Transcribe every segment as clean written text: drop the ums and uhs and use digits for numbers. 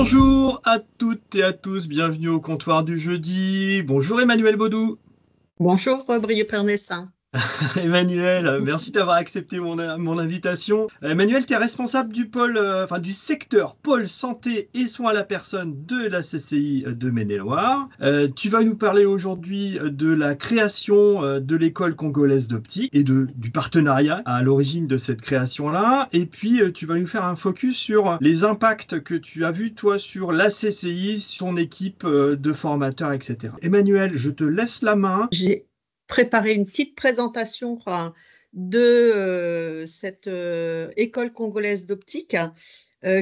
Bonjour à toutes et à tous, bienvenue au comptoir du jeudi. Bonjour Emmanuel Baudou. Bonjour, Brieux Pernessin. Emmanuel, merci d'avoir accepté mon invitation. Emmanuel, tu es responsable du pôle, du secteur pôle santé et soins à la personne de la CCI de Maine-et-Loire. Tu vas nous parler aujourd'hui de la création de l'école congolaise d'optique et du partenariat à l'origine de cette création-là. Et puis, tu vas nous faire un focus sur les impacts que tu as vus, toi, sur la CCI, son équipe de formateurs, etc. Emmanuel, je te laisse la main. J'ai préparé une petite présentation de cette école congolaise d'optique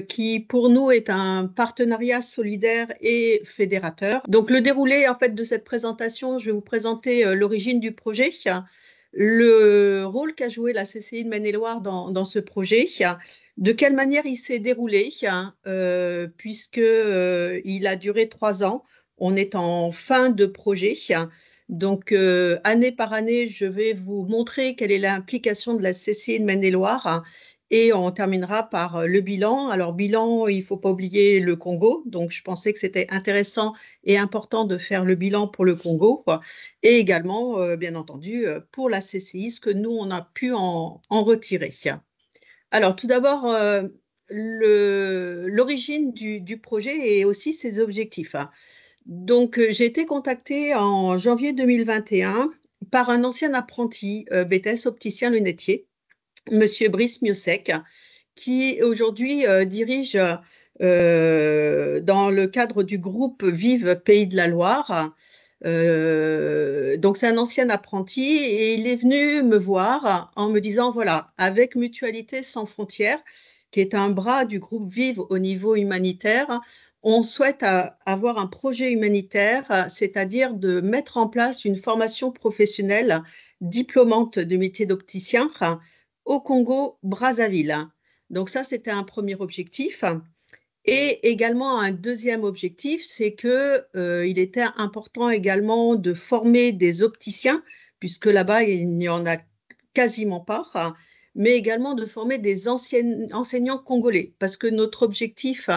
qui pour nous est un partenariat solidaire et fédérateur. Donc le déroulé en fait de cette présentation, je vais vous présenter l'origine du projet, le rôle qu'a joué la CCI de Maine-et-Loire dans ce projet, de quelle manière il s'est déroulé, puisque il a duré 3 ans. On est en fin de projet. Donc, année par année, je vais vous montrer quelle est l'implication de la CCI de Maine-et-Loire et on terminera par le bilan. Alors, bilan, il ne faut pas oublier le Congo. Donc, je pensais que c'était intéressant et important de faire le bilan pour le Congo et également, bien entendu, pour la CCI, ce que nous, on a pu en retirer. Alors, tout d'abord, l'origine du projet et aussi ses objectifs. Donc, j'ai été contactée en janvier 2021 par un ancien apprenti BTS opticien lunetier, Monsieur Brice Miossec, qui aujourd'hui dirige dans le cadre du groupe Vive Pays de la Loire. Donc, c'est un ancien apprenti et il est venu me voir en me disant, voilà, avec Mutualité Sans Frontières, qui est un bras du groupe Vive au niveau humanitaire, on souhaite avoir un projet humanitaire, c'est-à-dire de mettre en place une formation professionnelle diplômante de métier d'opticien au Congo-Brazzaville. Donc ça, c'était un premier objectif. Et également un deuxième objectif, c'est qu'il était important également de former des opticiens, puisque là-bas, il n'y en a quasiment pas, mais également de former des enseignants congolais, parce que notre objectif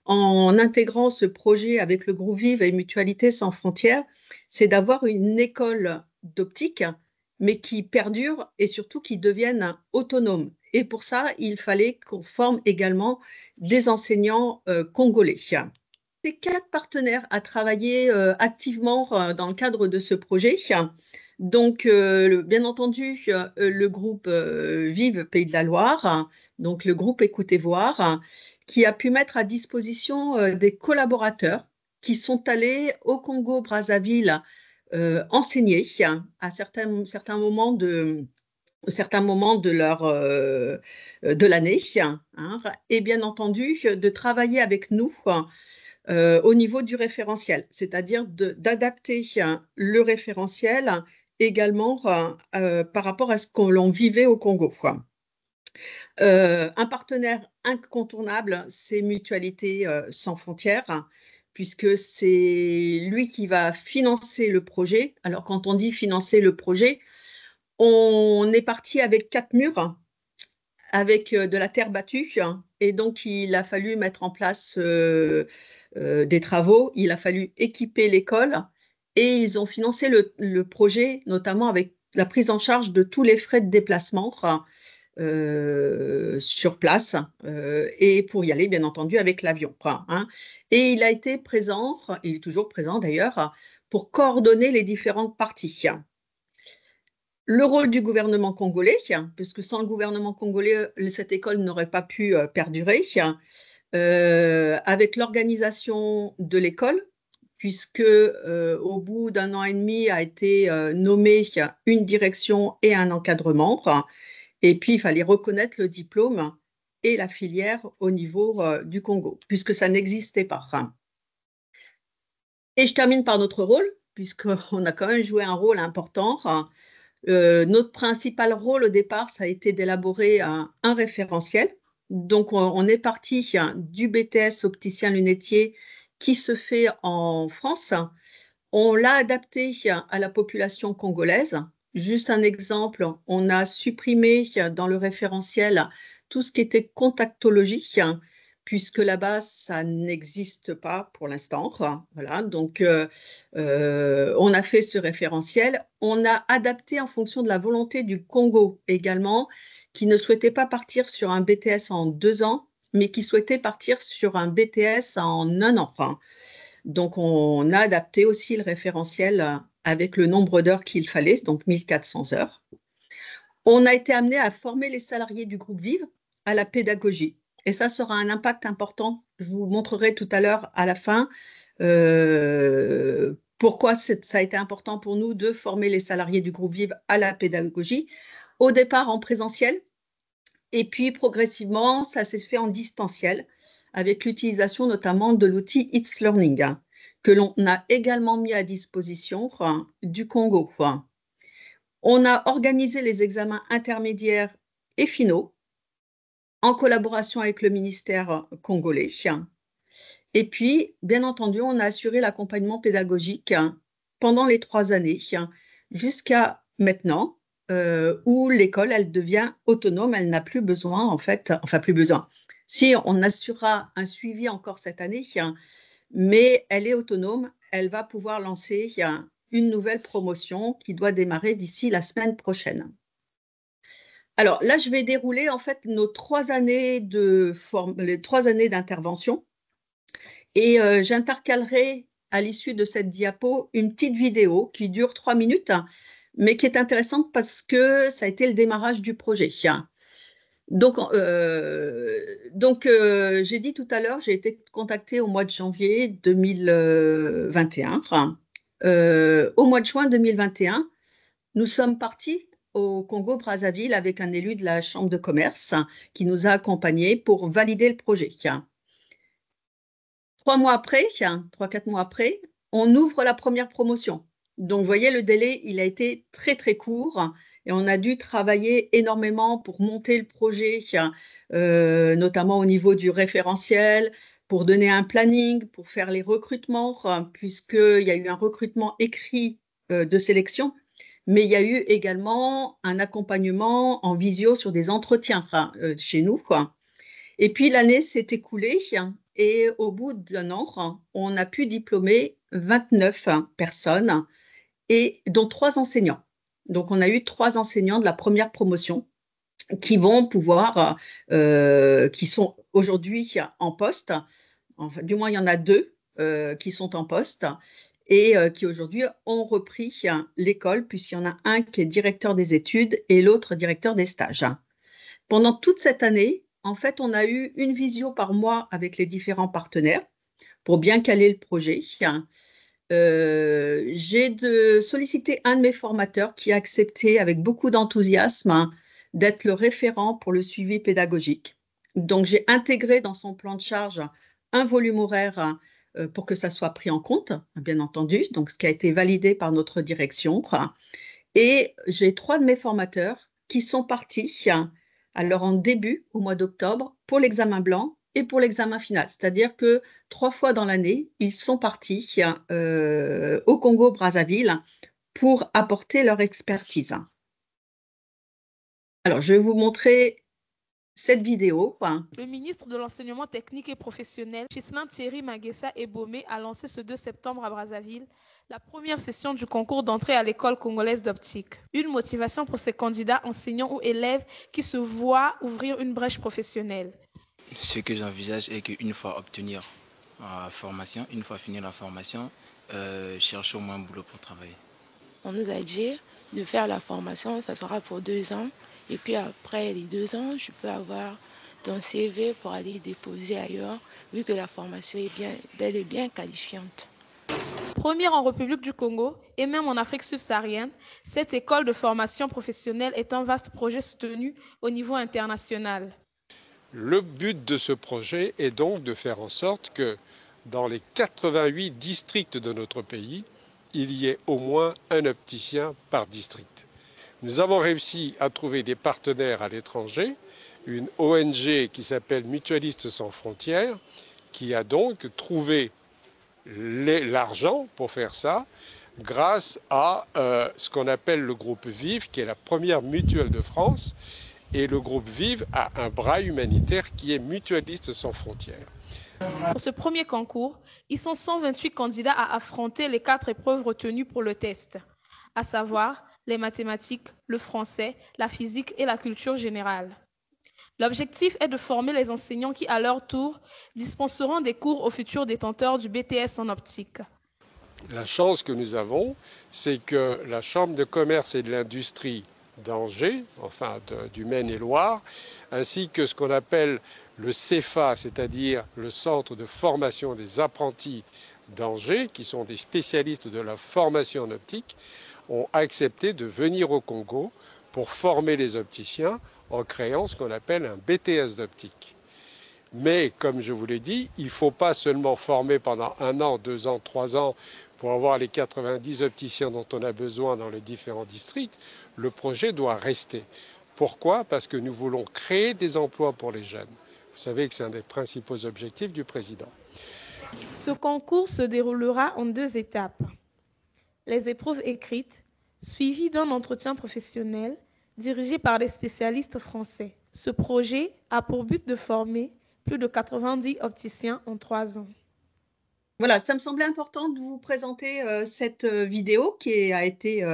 en intégrant ce projet avec le groupe Vive et Mutualité Sans Frontières, c'est d'avoir une école d'optique, mais qui perdure et surtout qui devienne autonome. Et pour ça, il fallait qu'on forme également des enseignants congolais. Ces 4 partenaires à travailler activement dans le cadre de ce projet. Donc, bien entendu, le groupe Vive Pays de la Loire, donc le groupe Écoutez Voir, qui a pu mettre à disposition des collaborateurs qui sont allés au Congo-Brazzaville enseigner à certains moments de l'année, hein, et bien entendu de travailler avec nous au niveau du référentiel, c'est-à-dire d'adapter le référentiel également par rapport à ce que l'on vivait au Congo. Un partenaire incontournable, c'est Mutualité Sans Frontières, puisque c'est lui qui va financer le projet. Alors, quand on dit financer le projet, on est parti avec 4 murs, avec de la terre battue, et donc il a fallu mettre en place des travaux, il a fallu équiper l'école, et ils ont financé le projet, notamment avec la prise en charge de tous les frais de déplacement sur place, et pour y aller, bien entendu, avec l'avion. Hein. Et il a été présent, il est toujours présent d'ailleurs, pour coordonner les différentes parties. Le rôle du gouvernement congolais, puisque sans le gouvernement congolais, cette école n'aurait pas pu perdurer, avec l'organisation de l'école, puisque au bout d'1 an et demi a été nommé une direction et un encadrement, et puis il fallait reconnaître le diplôme et la filière au niveau du Congo, puisque ça n'existait pas. Et je termine par notre rôle, puisqu'on a quand même joué un rôle important. Notre principal rôle au départ, ça a été d'élaborer un référentiel. Donc, on est parti du BTS opticien lunetier qui se fait en France. On l'a adapté à la population congolaise. Juste un exemple, on a supprimé dans le référentiel tout ce qui était contactologie, puisque là-bas, ça n'existe pas pour l'instant. Voilà, donc on a fait ce référentiel. On a adapté en fonction de la volonté du Congo également, qui ne souhaitait pas partir sur un BTS en 2 ans, mais qui souhaitait partir sur un BTS en 1 an. Donc, on a adapté aussi le référentiel avec le nombre d'heures qu'il fallait, donc 1400 heures. On a été amené à former les salariés du groupe Vive à la pédagogie. Et ça sera un impact important. Je vous montrerai tout à l'heure à la fin pourquoi ça a été important pour nous de former les salariés du groupe Vive à la pédagogie. Au départ en présentiel, et puis progressivement, ça s'est fait en distanciel, avec l'utilisation notamment de l'outil It's Learning, que l'on a également mis à disposition du Congo. On a organisé les examens intermédiaires et finaux en collaboration avec le ministère congolais. Et puis, bien entendu, on a assuré l'accompagnement pédagogique pendant les 3 années, jusqu'à maintenant, où l'école, elle devient autonome, elle n'a plus besoin, en fait, enfin plus besoin. Si on assurera un suivi encore cette année, mais elle est autonome, elle va pouvoir lancer une nouvelle promotion qui doit démarrer d'ici la semaine prochaine. Alors là, je vais dérouler en fait nos 3 années les 3 années d'intervention, et j'intercalerai à l'issue de cette diapo une petite vidéo qui dure 3 minutes, mais qui est intéressante parce que ça a été le démarrage du projet. Donc j'ai dit tout à l'heure, j'ai été contactée au mois de janvier 2021. Au mois de juin 2021, nous sommes partis au Congo-Brazzaville avec un élu de la Chambre de commerce qui nous a accompagnés pour valider le projet. 3 mois après, 3-4 mois après, on ouvre la première promotion. Donc, vous voyez, le délai, il a été très, très court et on a dû travailler énormément pour monter le projet, notamment au niveau du référentiel, pour donner un planning, pour faire les recrutements, puisqu'il y a eu un recrutement écrit de sélection, mais il y a eu également un accompagnement en visio sur des entretiens chez nous. Et puis, l'année s'est écoulée et au bout d'1 an, on a pu diplômer 29 personnes, et dont 3 enseignants. Donc, on a eu 3 enseignants de la première promotion qui vont pouvoir, qui sont aujourd'hui en poste. Enfin, du moins, il y en a 2 qui sont en poste et qui aujourd'hui ont repris l'école, puisqu'il y en a un qui est directeur des études et l'autre directeur des stages. Pendant toute cette année, en fait, on a eu une visio par mois avec les différents partenaires pour bien caler le projet. J'ai sollicité un de mes formateurs qui a accepté avec beaucoup d'enthousiasme d'être le référent pour le suivi pédagogique. Donc, j'ai intégré dans son plan de charge un volume horaire pour que ça soit pris en compte, bien entendu, donc ce qui a été validé par notre direction. Et j'ai 3 de mes formateurs qui sont partis alors en début, au mois d'octobre, pour l'examen blanc et pour l'examen final. C'est-à-dire que 3 fois dans l'année, ils sont partis au Congo-Brazzaville pour apporter leur expertise. Alors, je vais vous montrer cette vidéo. Le ministre de l'Enseignement technique et professionnel, Ghislain Thierry Magessa Ebomé, a lancé ce 2 septembre à Brazzaville la première session du concours d'entrée à l'école congolaise d'optique. Une motivation pour ces candidats enseignants ou élèves qui se voient ouvrir une brèche professionnelle. Ce que j'envisage est qu'une fois obtenir la formation, une fois finir la formation, chercher au moins un boulot pour travailler. On nous a dit de faire la formation, ça sera pour 2 ans. Et puis après les 2 ans, je peux avoir ton CV pour aller déposer ailleurs, vu que la formation est bel et bien qualifiante. Première en République du Congo et même en Afrique subsaharienne, cette école de formation professionnelle est un vaste projet soutenu au niveau international. Le but de ce projet est donc de faire en sorte que dans les 88 districts de notre pays, il y ait au moins un opticien par district. Nous avons réussi à trouver des partenaires à l'étranger, une ONG qui s'appelle Mutualistes sans frontières, qui a donc trouvé l'argent pour faire ça, grâce à ce qu'on appelle le groupe Vive, qui est la première mutuelle de France, Et le groupe Vive a un bras humanitaire qui est Mutualistes sans frontières. Pour ce premier concours, ils sont 128 candidats à affronter les 4 épreuves retenues pour le test, à savoir les mathématiques, le français, la physique et la culture générale. L'objectif est de former les enseignants qui, à leur tour, dispenseront des cours aux futurs détenteurs du BTS en optique. La chance que nous avons, c'est que la Chambre de commerce et de l'industrie d'Angers, enfin du Maine-et-Loire, ainsi que ce qu'on appelle le CEFA, c'est-à-dire le Centre de formation des apprentis d'Angers, qui sont des spécialistes de la formation en optique, ont accepté de venir au Congo pour former les opticiens en créant ce qu'on appelle un BTS d'optique. Mais comme je vous l'ai dit, il ne faut pas seulement former pendant 1 an, 2 ans, 3 ans pour avoir les 90 opticiens dont on a besoin dans les différents districts. Le projet doit rester. Pourquoi? Parce que nous voulons créer des emplois pour les jeunes. Vous savez que c'est un des principaux objectifs du président. Ce concours se déroulera en 2 étapes. Les épreuves écrites, suivies d'un entretien professionnel dirigé par des spécialistes français. Ce projet a pour but de former plus de 90 opticiens en 3 ans. Voilà, ça me semblait important de vous présenter cette vidéo qui a été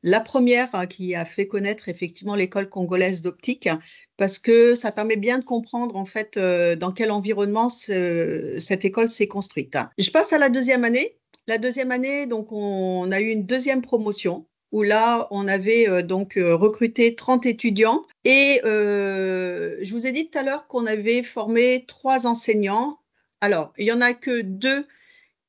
la première qui a fait connaître effectivement l'école congolaise d'optique, parce que ça permet bien de comprendre en fait dans quel environnement cette école s'est construite. Je passe à la 2e année. La 2e année, donc on a eu une 2e promotion où là on avait recruté 30 étudiants et je vous ai dit tout à l'heure qu'on avait formé 3 enseignants. Alors, il n'y en a que 2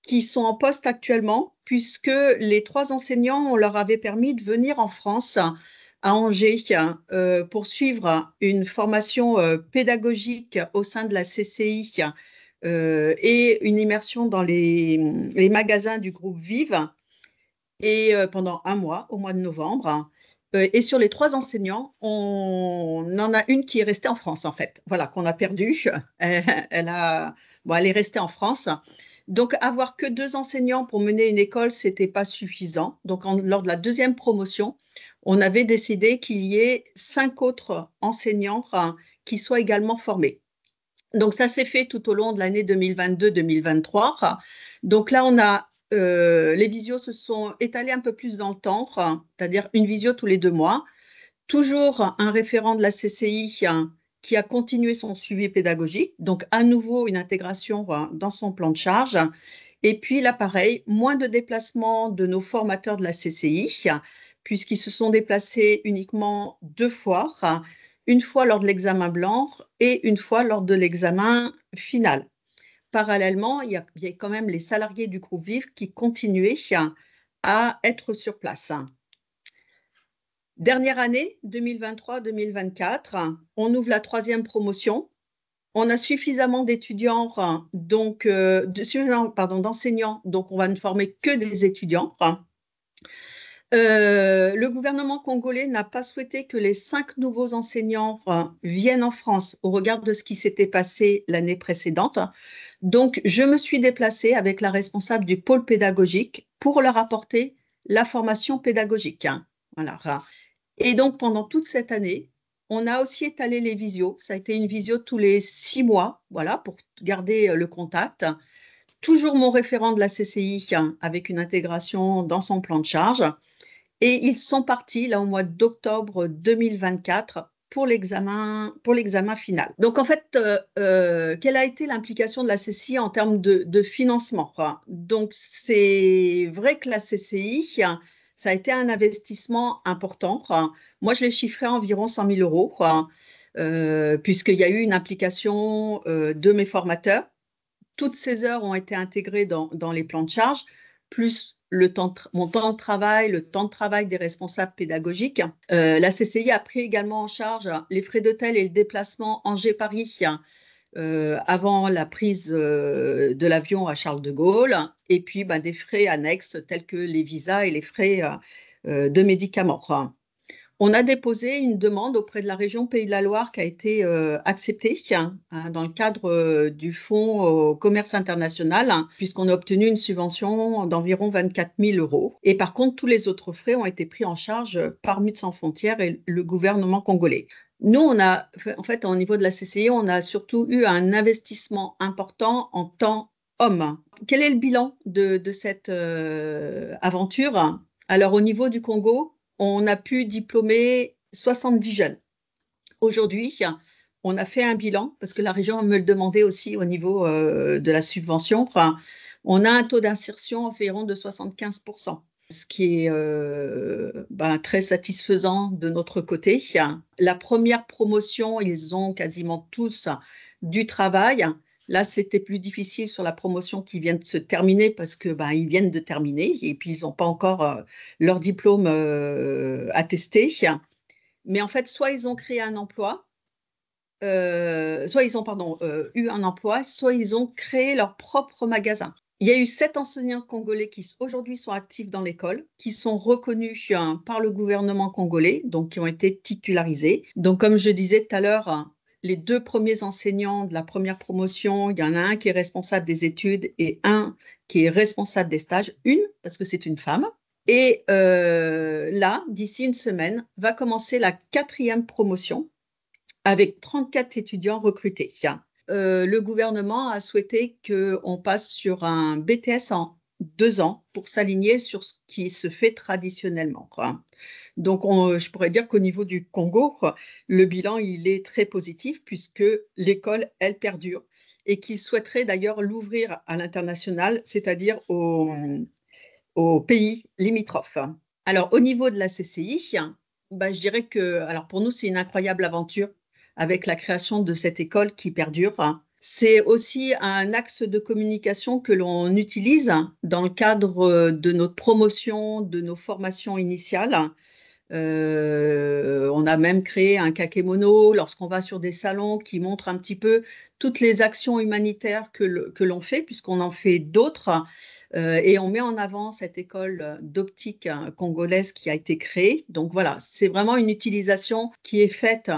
qui sont en poste actuellement, puisque les 3 enseignants, on leur avait permis de venir en France, à Angers, pour suivre une formation pédagogique au sein de la CCI et une immersion dans les magasins du groupe Vive, et pendant 1 mois, au mois de novembre. Et sur les 3 enseignants, on en a une qui est restée en France, en fait. Voilà, qu'on a perdue. Elle est restée en France. Donc, avoir que 2 enseignants pour mener une école, ce n'était pas suffisant. Donc, lors de la 2e promotion, on avait décidé qu'il y ait 5 autres enseignants qui soient également formés. Donc, ça s'est fait tout au long de l'année 2022-2023. Donc là, on a les visios se sont étalés un peu plus dans le temps, c'est-à-dire une visio tous les 2 mois. Toujours un référent de la CCI qui a continué son suivi pédagogique, donc à nouveau une intégration dans son plan de charge. Et puis là, pareil, moins de déplacements de nos formateurs de la CCI, puisqu'ils se sont déplacés uniquement 2 fois, une fois lors de l'examen blanc et une fois lors de l'examen final. Parallèlement, il y a quand même les salariés du groupe Vive qui continuaient à être sur place. Dernière année, 2023-2024, on ouvre la 3e promotion. On a suffisamment d'étudiants, d'enseignants, donc on va ne former que des étudiants. Le gouvernement congolais n'a pas souhaité que les 5 nouveaux enseignants viennent en France au regard de ce qui s'était passé l'année précédente. Donc, je me suis déplacée avec la responsable du pôle pédagogique pour leur apporter la formation pédagogique. Voilà. Et donc, pendant toute cette année, on a aussi étalé les visios. Ça a été une visio tous les 6 mois, voilà, pour garder le contact. Toujours mon référent de la CCI avec une intégration dans son plan de charge. Et ils sont partis là au mois d'octobre 2024 pour l'examen final. Donc en fait, quelle a été l'implication de la CCI en termes de financement? Donc c'est vrai que la CCI, ça a été un investissement important. Moi, je l'ai chiffré à environ 100 000 euros, puisqu'il y a eu une implication de mes formateurs. Toutes ces heures ont été intégrées dans les plans de charge, plus mon temps de travail, le temps de travail des responsables pédagogiques. La CCI a pris également en charge les frais d'hôtel et le déplacement Angers-Paris avant la prise de l'avion à Charles de Gaulle, et puis des frais annexes tels que les visas et les frais de médicaments. On a déposé une demande auprès de la région Pays de la Loire qui a été acceptée dans le cadre du Fonds au commerce international, puisqu'on a obtenu une subvention d'environ 24 000 euros. Et par contre, tous les autres frais ont été pris en charge par Mutualistes sans frontières et le gouvernement congolais. Nous, en fait, au niveau de la CCI, on a surtout eu un investissement important en temps homme. Quel est le bilan de cette aventure? Alors, au niveau du Congo, on a pu diplômer 70 jeunes. Aujourd'hui, on a fait un bilan, parce que la région me le demandait aussi au niveau de la subvention. Enfin, on a un taux d'insertion environ de 75%. Ce qui est très satisfaisant de notre côté. La première promotion, ils ont quasiment tous du travail. Là, c'était plus difficile sur la promotion qui vient de se terminer parce que ils viennent de terminer et puis ils n'ont pas encore leur diplôme attesté. Mais en fait, soit ils ont créé un emploi, soit ils ont eu un emploi, soit ils ont créé leur propre magasin. Il y a eu 7 enseignants congolais qui aujourd'hui sont actifs dans l'école, qui sont reconnus par le gouvernement congolais, donc qui ont été titularisés. Donc, comme je disais tout à l'heure, les 2 premiers enseignants de la première promotion, il y en a un qui est responsable des études et un qui est responsable des stages, parce que c'est une femme. Et là, d'ici une semaine, va commencer la 4e promotion avec 34 étudiants recrutés. Le gouvernement a souhaité qu'on passe sur un BTS en 2 ans pour s'aligner sur ce qui se fait traditionnellement. Donc, je pourrais dire qu'au niveau du Congo, le bilan, il est très positif puisque l'école, elle perdure et qu'il souhaiterait d'ailleurs l'ouvrir à l'international, c'est-à-dire aux pays limitrophes. Alors, au niveau de la CCI, je dirais que, alors pour nous, c'est une incroyable aventure avec la création de cette école qui perdure. C'est aussi un axe de communication que l'on utilise dans le cadre de notre promotion, de nos formations initiales. On a même créé un kakémono lorsqu'on va sur des salons qui montrent un petit peu toutes les actions humanitaires que l'on fait, puisqu'on en fait d'autres. Et on met en avant cette école d'optique congolaise qui a été créée. Donc voilà, c'est vraiment une utilisation qui est faite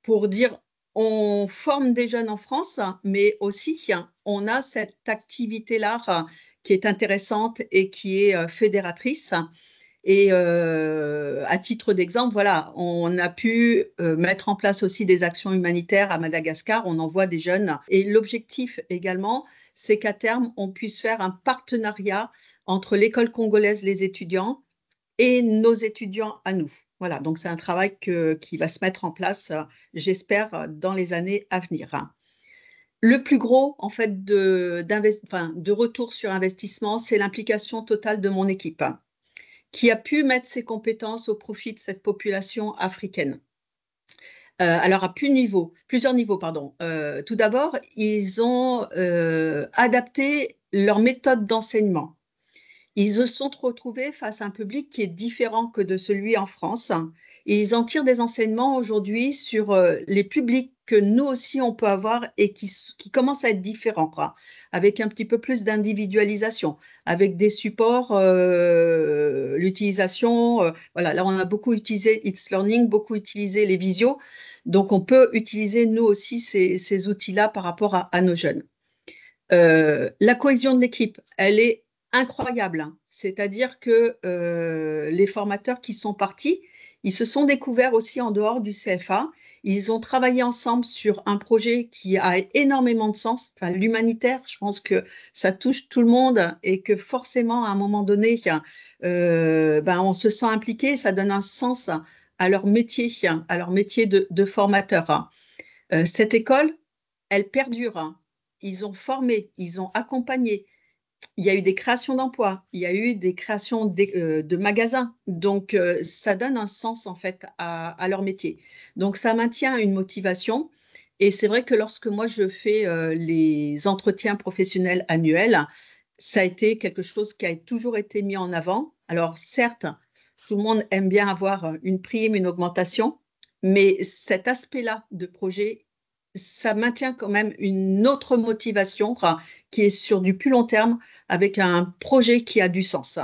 pour dire on forme des jeunes en France, mais aussi on a cette activité-là qui est intéressante et qui est fédératrice. Et à titre d'exemple, voilà, on a pu mettre en place aussi des actions humanitaires à Madagascar. On envoie des jeunes. Et l'objectif également, c'est qu'à terme, on puisse faire un partenariat entre l'école congolaise, les étudiants, et nos étudiants à nous. Voilà, donc c'est un travail qui va se mettre en place, j'espère, dans les années à venir. Le plus gros, en fait, de retour sur investissement, c'est l'implication totale de mon équipe, qui a pu mettre ses compétences au profit de cette population africaine. Alors, à plusieurs niveaux. Tout d'abord, ils ont adapté leur méthode d'enseignement. Ils se sont retrouvés face à un public qui est différent que de celui en France. Et ils en tirent des enseignements aujourd'hui sur les publics que nous aussi on peut avoir et qui commencent à être différents, avec un petit peu plus d'individualisation, avec des supports, l'utilisation. Voilà, là on a beaucoup utilisé It's Learning, beaucoup utilisé les visios. Donc on peut utiliser nous aussi ces outils-là par rapport à nos jeunes. La cohésion de l'équipe, elle est incroyable. C'est-à-dire que les formateurs qui sont partis, ils se sont découverts aussi en dehors du CFA. Ils ont travaillé ensemble sur un projet qui a énormément de sens. Enfin, l'humanitaire, je pense que ça touche tout le monde et que forcément, à un moment donné, on se sent impliqué. Ça donne un sens à leur métier de formateur. Cette école, elle perdure. Ils ont formé, ils ont accompagné. Il y a eu des créations d'emplois, il y a eu des créations de magasins. Donc, ça donne un sens, en fait, à leur métier. Donc, ça maintient une motivation. Et c'est vrai que lorsque moi, je fais les entretiens professionnels annuels, ça a été quelque chose qui a toujours été mis en avant. Alors, certes, tout le monde aime bien avoir une prime, une augmentation, mais cet aspect-là de projet, ça maintient quand même une autre motivation qui est sur du plus long terme avec un projet qui a du sens.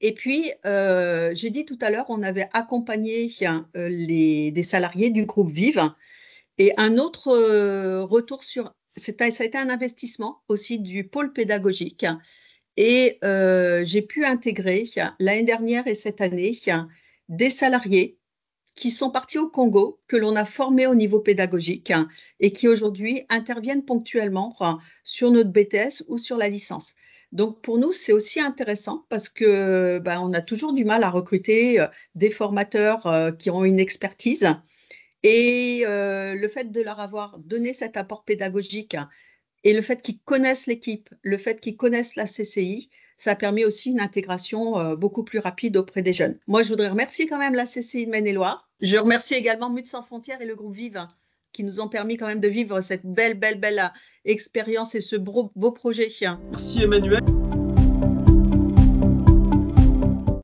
Et puis, j'ai dit tout à l'heure, on avait accompagné des salariés du groupe Vive et un autre retour ça a été un investissement aussi du pôle pédagogique et j'ai pu intégrer l'année dernière et cette année des salariés qui sont partis au Congo, que l'on a formés au niveau pédagogique et qui aujourd'hui interviennent ponctuellement sur notre BTS ou sur la licence. Donc pour nous, c'est aussi intéressant parce que on a toujours du mal à recruter des formateurs qui ont une expertise. Et le fait de leur avoir donné cet apport pédagogique et le fait qu'ils connaissent l'équipe, le fait qu'ils connaissent la CCI, ça a permis aussi une intégration beaucoup plus rapide auprès des jeunes. Moi, je voudrais remercier quand même la CCI de Maine-et-Loire. Je remercie également Mutualité Sans Frontières et le groupe Vive qui nous ont permis quand même de vivre cette belle expérience et ce beau projet. Merci Emmanuel.